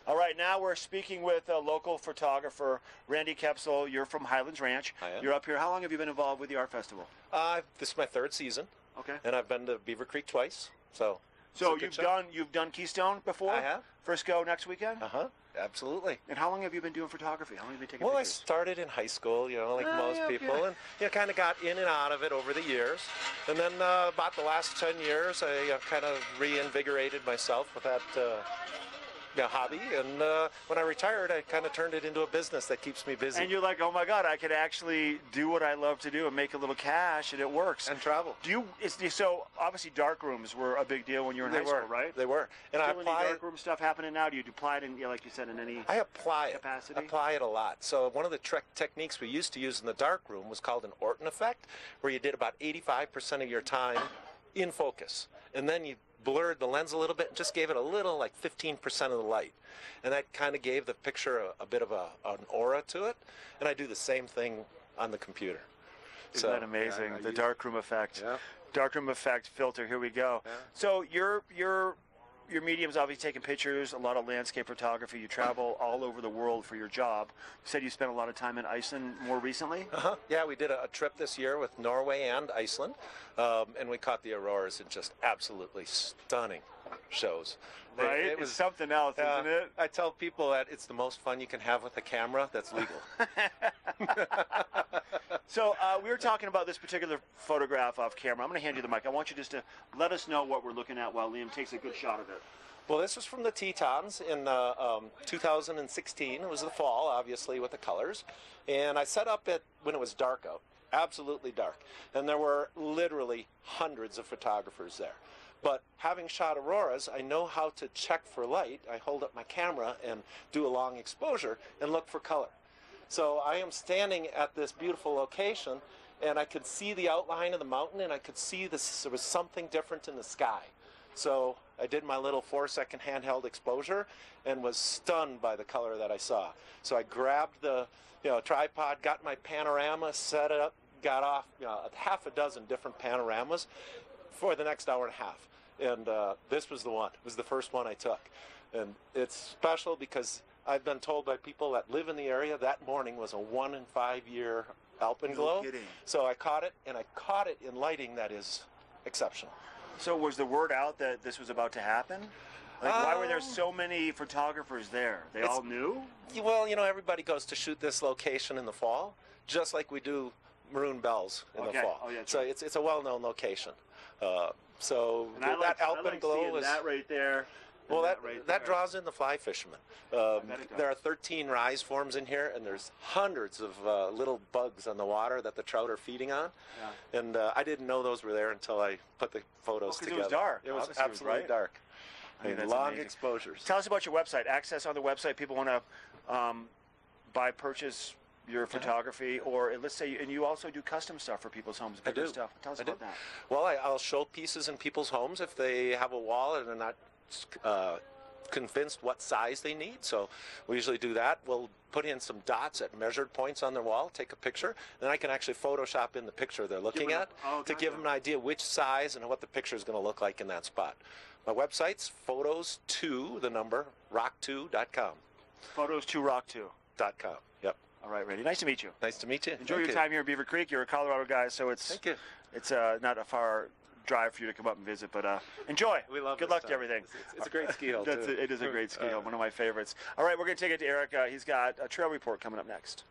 All right, now we're speaking with a local photographer, Randy Koepsell. You're from Highlands Ranch. I am. You're up here. How long have you been involved with the art festival? This is my third season. Okay. And I've been to Beaver Creek twice. So you've done Keystone before? I have. Frisco next weekend? Absolutely. And how long have you been doing photography? How long have you been taking Well, pictures? I started in high school, like most people, and kind of got in and out of it over the years. And then about the last 10 years, I kind of reinvigorated myself with that hobby. And when I retired, I kind of turned it into a business that keeps me busy. And you're like, oh my God, I could actually do what I love to do and make a little cash, and it works. And travel. So obviously dark rooms were a big deal when you were in high school, right? They were. And I apply any dark room stuff happening now? Do you apply it in, like you said, in any capacity? I apply it a lot. So one of the techniques we used to use in the dark room was called an Orton effect, where you did about 85% of your time in focus. And then you blurred the lens a little bit and just gave it a little, like 15% of the light. And that kind of gave the picture a bit of an aura to it. And I do the same thing on the computer. Isn't that amazing? The darkroom effect. Yeah. Darkroom effect filter, here we go. Yeah. So your medium's obviously taking pictures, a lot of landscape photography. You travel all over the world for your job. You said you spent a lot of time in Iceland more recently? Yeah, we did a trip this year with Norway and Iceland, and we caught the auroras in just absolutely stunning shows. Right? It was something else, isn't it? I tell people that it's the most fun you can have with a camera that's legal. So we were talking about this particular photograph off camera. I'm going to hand you the mic. I want you just to let us know what we're looking at while Liam takes a good shot of it. Well, this was from the Tetons in 2016. It was the fall, obviously, with the colors. And I set up it when it was dark out, absolutely dark. And there were literally hundreds of photographers there. But having shot auroras, I know how to check for light. I hold up my camera and do a long exposure and look for color. So I am standing at this beautiful location, and I could see the outline of the mountain, and I could see there was something different in the sky. So I did my little 4-second handheld exposure and was stunned by the color that I saw. So I grabbed the tripod, got my panorama, set it up, got off half a dozen different panoramas for the next hour and a half. And this was the one. It was the first one I took. And it's special because I've been told by people that live in the area that morning was a 1 in 5 year alpenglow. No kidding. So I caught it, and I caught it in lighting that is exceptional. So was the word out that this was about to happen? Like, why were there so many photographers there? They all knew? Well, everybody goes to shoot this location in the fall, just like we do Maroon Bells in the fall. Oh, yeah, so it's a well-known location. So and that alpenglow was that right there. Well, that draws in the fly fishermen. There are 13 rise forms in here, and there's hundreds of little bugs on the water that the trout are feeding on. Yeah. And I didn't know those were there until I put the photos together. It was dark. It was absolutely dark. Long amazing. exposures. Tell us about your website. Access on the website. People want to purchase your photography, or let's say, and you also do custom stuff for people's homes. I do. Stuff. Tell us about that. Well, I'll show pieces in people's homes if they have a wall and they're not convinced what size they need. So we usually do that. We'll put in some dots at measured points on their wall, take a picture, then I can actually Photoshop in the picture they're looking at to give them an idea which size and what the picture is going to look like in that spot. My website's photos2rock2.com. Photos2rock2.com. Yep. All right, Randy. Nice to meet you. Nice to meet you. Enjoy your time here in Beaver Creek. You're a Colorado guy, so Thank you. It's not a far drive for you to come up and visit, but enjoy. We love Good luck to everything. It's a great ski hill, too. It is a great ski hill, one of my favorites. All right, we're going to take it to Eric. He's got a trail report coming up next.